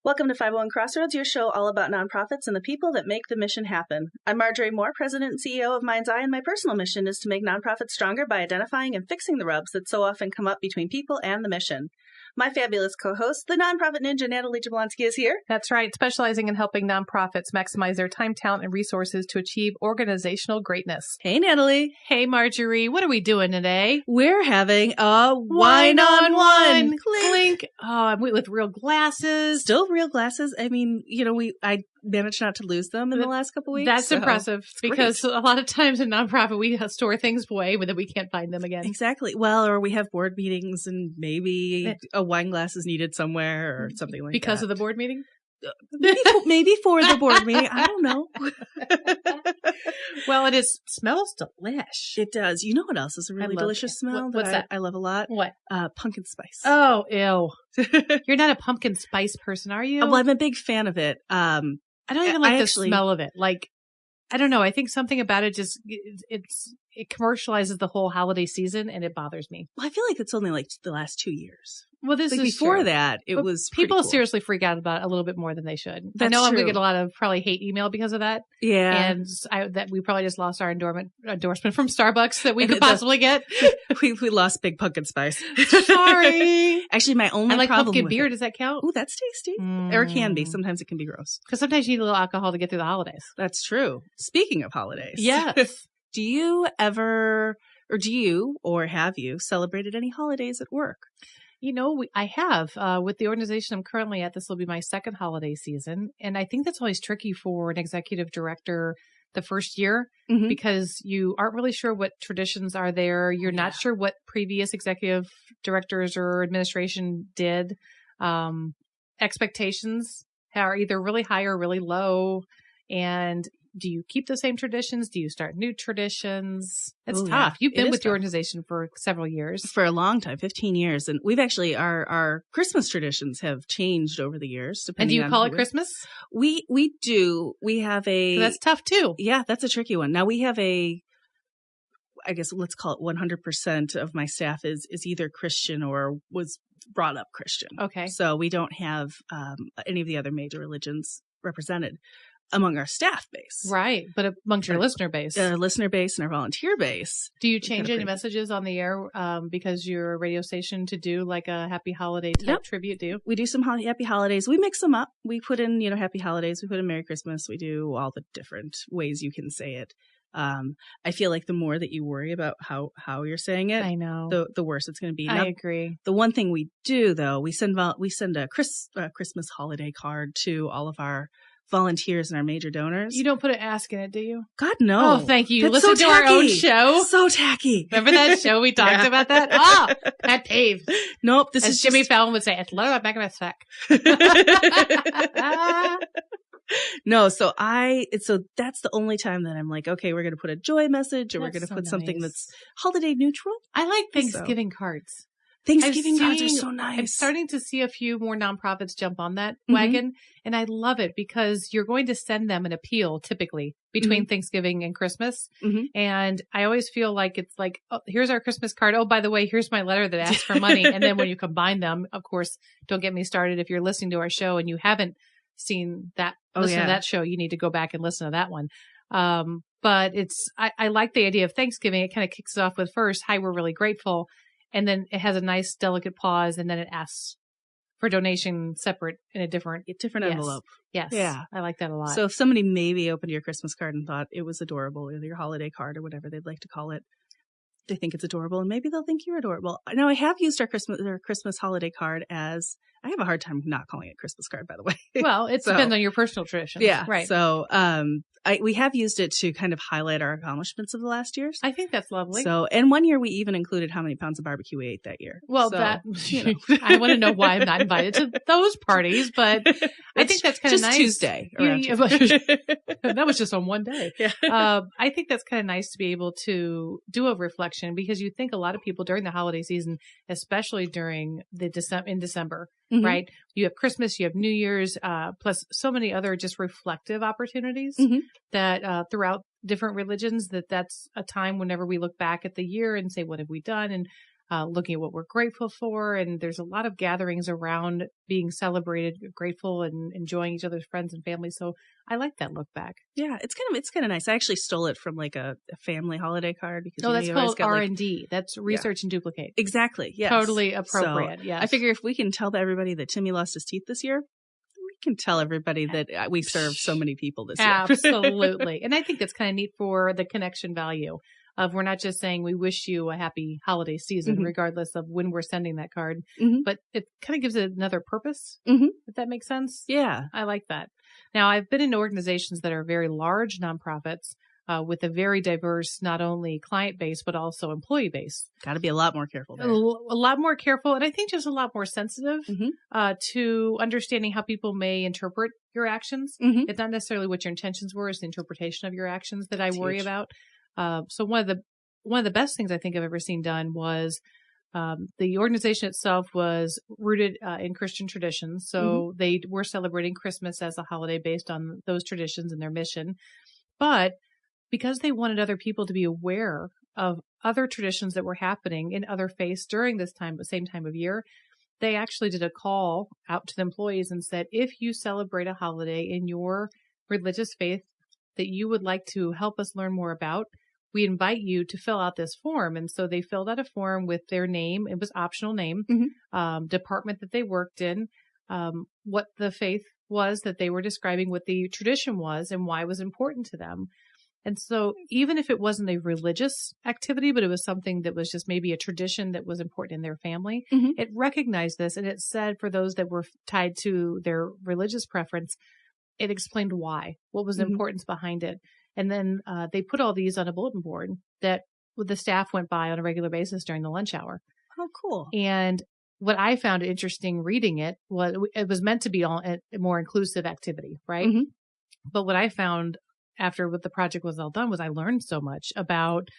Welcome to 501 Crossroads, your show all about nonprofits and the people that make the mission happen. I'm Marjorie Moore, President and CEO of Mind's Eye, and my personal mission is to make nonprofits stronger by identifying and fixing the rubs that so often come up between people and the mission. My fabulous co-host, the nonprofit ninja Natalie Jablonski, is here. That's right, specializing in helping nonprofits maximize their time, talent, and resources to achieve organizational greatness. Hey, Natalie. Hey, Marjorie. What are we doing today? We're having a wine on one. Clink. Oh, with real glasses. Still real glasses. I mean, I managed not to lose them in the last couple weeks. That's impressive because a lot of times in nonprofit, we store things away that we can't find them again. Exactly. Well, or we have board meetings and maybe a wine glass is needed somewhere or something like because that. of the board meeting? Maybe for the board meeting. I don't know. Well, smells delish. It does. You know what else is a really delicious smell? What's that? I love a lot? What? Pumpkin spice. Oh, ew. You're not a pumpkin spice person, are you? Well, I'm a big fan of it. I don't even like the smell of it. Like, I don't know. I think something about it just, it commercializes the whole holiday season and it bothers me. Well, I feel like it's only like the last 2 years. Well, this is before true. that, it was people cool. Seriously freak out about it a little bit more than they should. That's I know true. I'm going to get a lot of probably hate email because of that. Yeah. And that we probably just lost our endorsement from Starbucks that we could possibly get. we lost big pumpkin spice. Sorry. Actually, my only I like problem pumpkin with beer. it. Does that count? Ooh, that's tasty. Or it can be. Sometimes it can be gross. Because sometimes you need a little alcohol to get through the holidays. That's true. Speaking of holidays. Yes. Do you have you celebrated any holidays at work? I have. With the organization I'm currently at, this will be my second holiday season. And I think that's always tricky for an executive director the first year because you aren't really sure what traditions are there. You're not sure what previous executive directors or administration did. Expectations are either really high or really low. And do you keep the same traditions? Do you start new traditions? It's tough. Yeah. You've been with the organization for several years. For a long time, 15 years. And we've actually, our Christmas traditions have changed over the years. And do you call it Christmas? We do. We have So that's tough too. Yeah, that's a tricky one. Now we have I guess let's call it 100% of my staff is either Christian or was brought up Christian. Okay. So we don't have any of the other major religions represented among our staff base. Right. But amongst your listener base. Our listener base and our volunteer base. Do you change any messages on the air because you're a radio station to do like a happy holiday type tribute? Do you? We do some happy holidays. We mix them up. We put in, happy holidays. We put in Merry Christmas. We do all the different ways you can say it. I feel like the more that you worry about how you're saying it, I know, the worse it's going to be. I agree. The one thing we do though, we send a Christmas holiday card to all of our volunteers and our major donors. You don't put an ask in it, do you? God, no. Oh, thank you. That's Listen to our own show. So tacky. Remember that show we talked about that? Pet peeve. Nope. This As is Jimmy Fallon would say, it's literally back of my sack. No, so that's the only time that I'm like, okay, we're going to put a joy message or we're going to put something that's holiday neutral. I like Thanksgiving cards. Thanksgiving cards are so nice. I'm starting to see a few more nonprofits jump on that wagon, and I love it because you're going to send them an appeal typically between Thanksgiving and Christmas. And I always feel like it's like, oh, here's our Christmas card. Oh, by the way, here's my letter that asks for money. And then when you combine them, of course, don't get me started. If you're listening to our show and you haven't seen that, listen to that show, you need to go back and listen to that one. But I like the idea of Thanksgiving. It kind of kicks it off with first, hi, we're really grateful. And then it has a nice, delicate pause, and then it asks for donation separate in a different envelope. Yes. Yeah. I like that a lot. So if somebody maybe opened your Christmas card and thought it was adorable, or your holiday card or whatever they'd like to call it, they think it's adorable, and maybe they'll think you're adorable. Now, I have used our Christmas holiday card as, I have a hard time not calling it Christmas card, by the way. Well, it depends on your personal tradition. Yeah. Right. So, we have used it to kind of highlight our accomplishments of the last years. I think that's lovely. So, and one year we even included how many pounds of barbecue we ate that year. Well, so, I want to know why I'm not invited to those parties, but I think that's kind of nice. Tuesday. That was just on one day. Yeah. I think that's kind of nice to be able to do a reflection because you think a lot of people during the holiday season, especially during in December, right? You have Christmas, you have New Year's, plus so many other just reflective opportunities that throughout different religions, that's a time whenever we look back at the year and say, what have we done? And looking at what we're grateful for. And there's a lot of gatherings around being celebrated, grateful, and enjoying each other's friends and family. So I like that look back. Yeah, it's kind of nice. I actually stole it from like a family holiday card because that's called R&D. That's research and duplicate. Exactly. Yes. Totally appropriate. So yes. I figure if we can tell everybody that Timmy lost his teeth this year, we can tell everybody that we served so many people this year. Absolutely. And I think that's kind of neat for the connection value of we're not just saying we wish you a happy holiday season, regardless of when we're sending that card, but it kind of gives it another purpose, if that makes sense. Yeah. I like that. Now, I've been in organizations that are very large nonprofits with a very diverse, not only client base, but also employee base. Got to be a lot more careful there. A lot more careful. And I think just a lot more sensitive to understanding how people may interpret your actions. It's not necessarily what your intentions were, it's the interpretation of your actions that I worry about. So one of the best things I think I've ever seen done was the organization itself was rooted in Christian traditions. So they were celebrating Christmas as a holiday based on those traditions and their mission. But because they wanted other people to be aware of other traditions that were happening in other faiths during this time, the same time of year, they actually did a call out to the employees and said, if you celebrate a holiday in your religious faith that you would like to help us learn more about, we invite you to fill out this form. And so they filled out a form with their name. It was optional name, department that they worked in, what the faith was that they were describing, what the tradition was, and why it was important to them. And so even if it wasn't a religious activity, but it was something that was just maybe a tradition that was important in their family, it recognized this. And it said for those that were tied to their religious preference, it explained why, what was the importance behind it. And then they put all these on a bulletin board that the staff went by on a regular basis during the lunch hour. Oh, cool. And what I found interesting reading it was meant to be a more inclusive activity, right? But what I found after the project was all done was I learned so much about,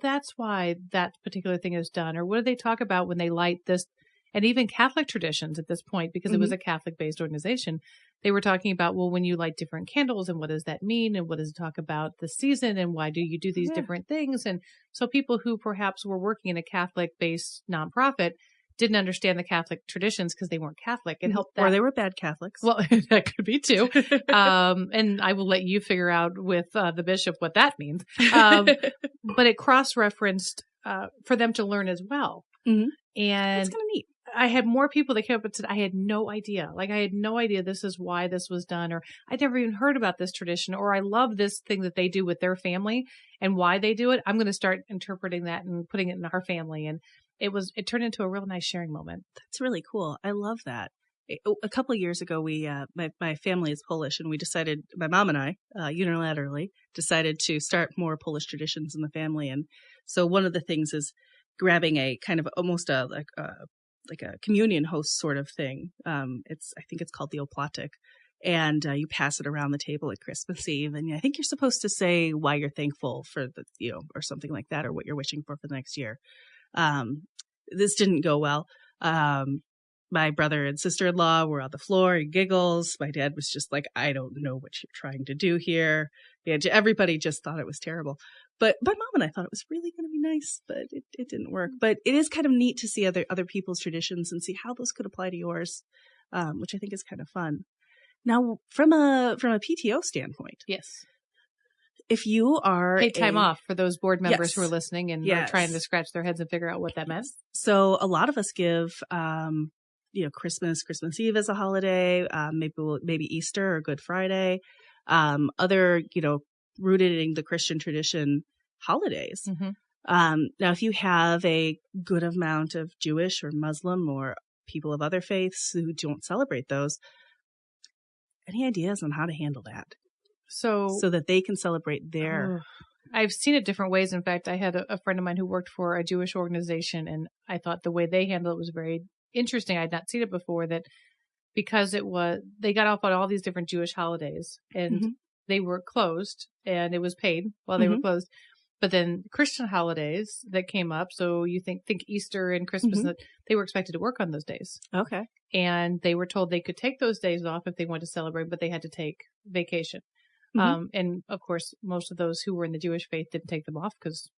that's why that particular thing is done. Or what do they talk about when they light this? And even Catholic traditions at this point, because it was a Catholic-based organization, they were talking about, well, when you light different candles, and what does that mean? And what does it talk about the season? And why do you do these different things? And so people who perhaps were working in a Catholic-based nonprofit didn't understand the Catholic traditions because they weren't Catholic. It helped that. Or they were bad Catholics. Well, that could be too. And I will let you figure out with the bishop what that means. But it cross-referenced for them to learn as well. And that's kind of neat. I had more people that came up and said, I had no idea. Like, I had no idea this is why this was done, or I'd never even heard about this tradition, or I love this thing that they do with their family and why they do it. I'm going to start interpreting that and putting it in our family. And it turned into a real nice sharing moment. That's really cool. I love that. A couple of years ago, my family is Polish, and we decided, my mom and I, unilaterally decided to start more Polish traditions in the family. And so one of the things is grabbing a kind of almost like a communion host sort of thing. I think it's called the oplatek. And you pass it around the table at Christmas Eve. And I think you're supposed to say why you're thankful for or something like that, or what you're wishing for the next year. This didn't go well. My brother and sister-in-law were on the floor and giggles. My dad was just like, I don't know what you're trying to do here. And everybody just thought it was terrible. But my mom and I thought it was really going to be nice, but it didn't work. But it is kind of neat to see other people's traditions and see how those could apply to yours, which I think is kind of fun. Now, from a PTO standpoint. Yes. If you are paid time off for those board members who are listening and are trying to scratch their heads and figure out what that meant. So a lot of us give, Christmas Eve as a holiday, maybe Easter or Good Friday, other, rooted in the Christian tradition holidays. Now, if you have a good amount of Jewish or Muslim or people of other faiths who don't celebrate those, any ideas on how to handle that? So that they can celebrate their... I've seen it different ways. In fact, I had a friend of mine who worked for a Jewish organization, and I thought the way they handled it was very interesting. I'd not seen it before, that because they got off on all these different Jewish holidays, and they were closed, and it was paid while they were closed. But then Christian holidays that came up, so you think Easter and Christmas, that they were expected to work on those days. Okay. And they were told they could take those days off if they wanted to celebrate, but they had to take vacation. And of course, most of those who were in the Jewish faith didn't take them off because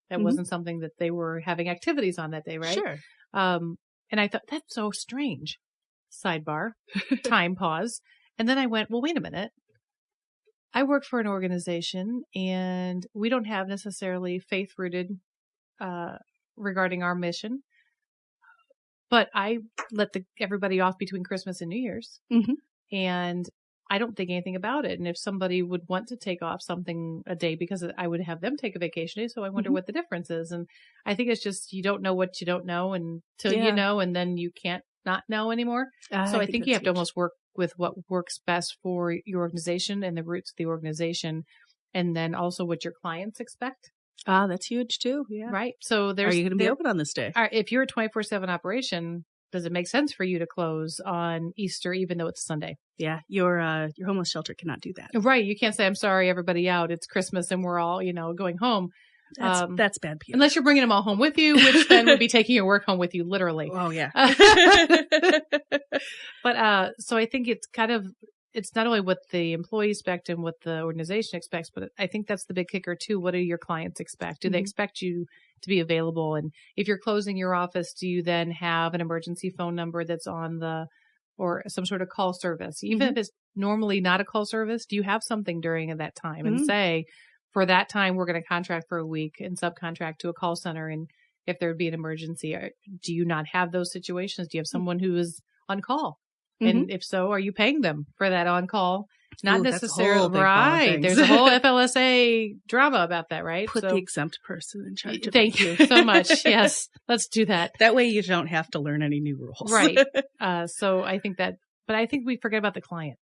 That wasn't something that they were having activities on that day, right? Sure. And I thought, that's so strange. Sidebar, time pause. And then I went, well, wait a minute. I work for an organization and we don't have necessarily faith-rooted regarding our mission, but I let everybody off between Christmas and New Year's. And I don't think anything about it. And if somebody would want to take off a day because I would have them take a vacation day. So I wonder what the difference is. And I think it's just, you don't know what you don't know until you know, and then you can't not know anymore. So I think you have to almost work with what works best for your organization and the roots of the organization. And then also what your clients expect. That's huge too. Yeah. Right. So are you going to be open on this day? If you're a 24/7 operation, does it make sense for you to close on Easter, even though it's Sunday? Yeah. Your homeless shelter cannot do that. Right. You can't say, I'm sorry, everybody out. It's Christmas and we're all, going home. That's bad PR. Unless you're bringing them all home with you, which then would be taking your work home with you, literally. Oh, yeah. But so I think it's not only what the employee expect and what the organization expects, but I think that's the big kicker too. What do your clients expect? Do they expect you to be available? And if you're closing your office, do you then have an emergency phone number that's or some sort of call service? Even if it's normally not a call service, do you have something during that time and say, for that time, we're going to contract for a week and subcontract to a call center. And if there would be an emergency, do you not have those situations? Do you have someone who is on call? And if so, are you paying them for that on call? Not necessarily, right. There's a whole FLSA drama about that, right? Put the exempt person in charge of Thank you so much. Yes, let's do that. That way you don't have to learn any new rules. Right. So I think but I think we forget about the client.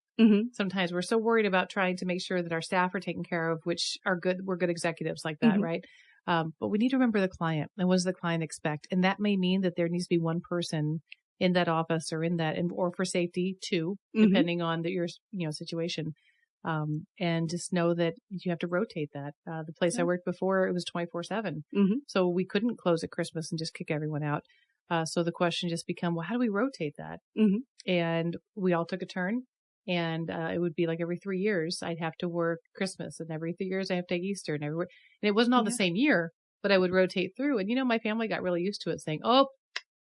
Sometimes we're so worried about trying to make sure that our staff are taken care of, which are good. We're good executives like that, right? But we need to remember the client and what does the client expect? And that may mean that there needs to be one person in that office or or for safety too, depending on your situation. And just know that you have to rotate that. The place I worked before, it was 24/7. So we couldn't close at Christmas and just kick everyone out. So the question just become, well, how do we rotate that? And we all took a turn. And it would be like every 3 years I'd have to work Christmas, and every 3 years I have to take Easter, and it wasn't all the same year, but I would rotate through. And my family got really used to it, saying, "Oh,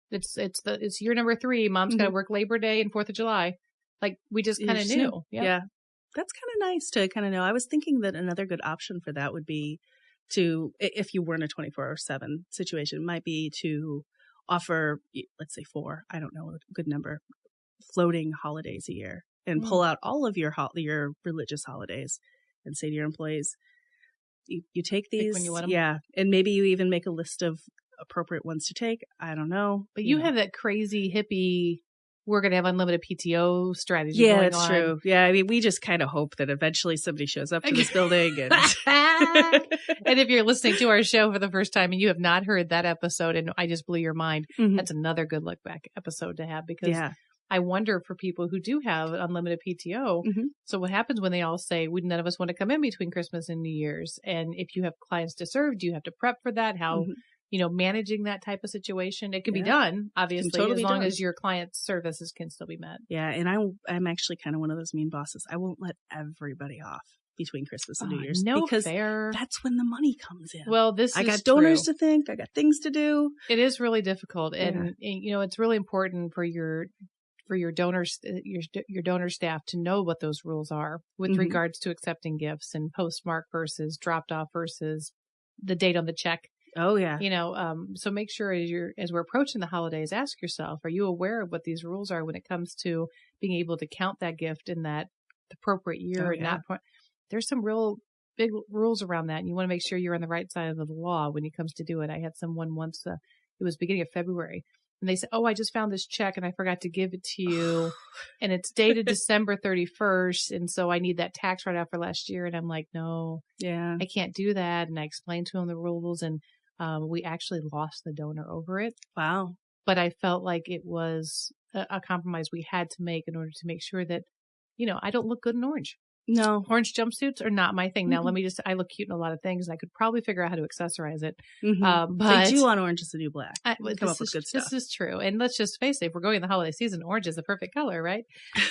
it's year number 3. Mom's got to work Labor Day and 4th of July." Like we just kind of knew. Yeah, that's kind of nice to kind of know. I was thinking that another good option for that would be if you were in a 24/7 situation, might be to offer, let's say 4, I don't know, a good number, floating holidays a year. And pull out all of your religious holidays and say to your employees, you take these, when you want them. Yeah, and maybe you even make a list of appropriate ones to take. I don't know. But you have that crazy hippie, we're going to have unlimited PTO strategy going on. Yeah, that's true. Yeah, I mean, we just kind of hope that eventually somebody shows up to this building. And and if you're listening to our show for the first time and you have not heard that episode and I just blew your mind, that's another good look back episode to have because I wonder for people who do have unlimited PTO. So what happens when they all say, none of us want to come in between Christmas and New Year's? And if you have clients to serve, do you have to prep for that? How, managing that type of situation? It can be done, obviously, as long as your client's services can still be met. Yeah. And I'm actually kind of one of those mean bosses. I won't let everybody off between Christmas and New Year's. Because that's when the money comes in. Well, I got donors to thank. I got things to do. It is really difficult. And it's really important for your donors, your donor staff to know what those rules are with regards to accepting gifts and postmark versus dropped off versus the date on the check. Oh yeah. So make sure as we're approaching the holidays, ask yourself, are you aware of what these rules are when it comes to being able to count that gift in that appropriate year and not there's some real big rules around that. And you want to make sure you're on the right side of the law when it comes to do it. I had someone once, it was beginning of February. And they said, "Oh, I just found this check and I forgot to give it to you. And it's dated December 31st. And so I need that tax write-off for last year." And I'm like, "No, I can't do that." And I explained to him the rules and we actually lost the donor over it. Wow. But I felt like it was a compromise we had to make in order to make sure that, I don't look good in orange. No. Orange jumpsuits are not my thing. Now, I look cute in a lot of things, and I could probably figure out how to accessorize it. But I do want orange is the new black. Come up with good stuff. This is true. And let's just face it, if we're going in the holiday season, orange is the perfect color, right?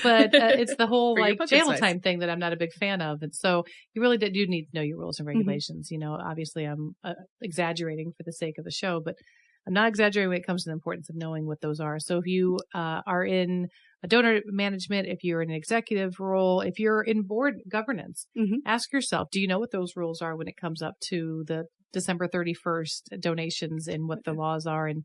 But it's the whole jail time thing that I'm not a big fan of. And so you really do need to know your rules and regulations. You know, obviously I'm exaggerating for the sake of the show, but I'm not exaggerating when it comes to the importance of knowing what those are. So if you are in a donor management, if you're in an executive role, if you're in board governance, ask yourself, do you know what those rules are when it comes up to the December 31st donations and what the laws are and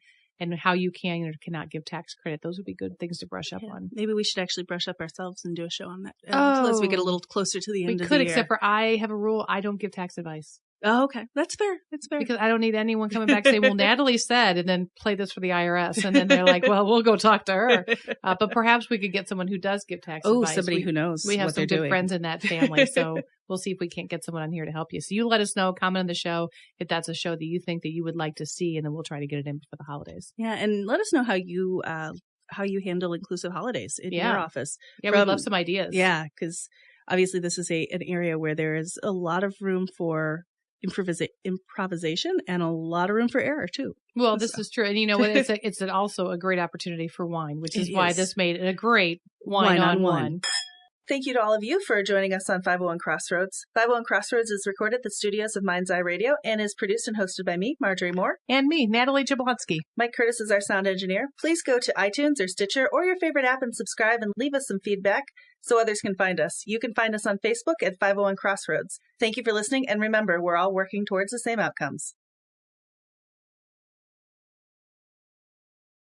how you can or cannot give tax credit? Those would be good things to brush up on. Maybe we should actually brush up ourselves and do a show on that as we get a little closer to the end of the year. We could, except for I have a rule. I don't give tax advice. Oh, okay. That's fair. Because I don't need anyone coming back saying, well, Natalie said, and then play this for the IRS. And then they're like, well, we'll go talk to her. But perhaps we could get someone who does give tax advice. Somebody who knows. We have some good friends in that family. So we'll see if we can't get someone on here to help you. So you let us know, comment on the show if that's a show that you think that you would like to see, and then we'll try to get it in for the holidays. Yeah. And let us know how you handle inclusive holidays in your office. Yeah, we'd love some ideas. Yeah, because obviously this is an area where there is a lot of room for improvisation and a lot of room for error too. Well, this is true. And you know what? It's also a great opportunity for wine, which is why this made it a great wine on one. Thank you to all of you for joining us on 501 Crossroads. 501 Crossroads is recorded at the studios of Mind's Eye Radio and is produced and hosted by me, Marjorie Moore. And me, Natalie Jablonski. Mike Curtis is our sound engineer. Please go to iTunes or Stitcher or your favorite app and subscribe and leave us some feedback so others can find us. You can find us on Facebook at 501 Crossroads. Thank you for listening, and remember, we're all working towards the same outcomes.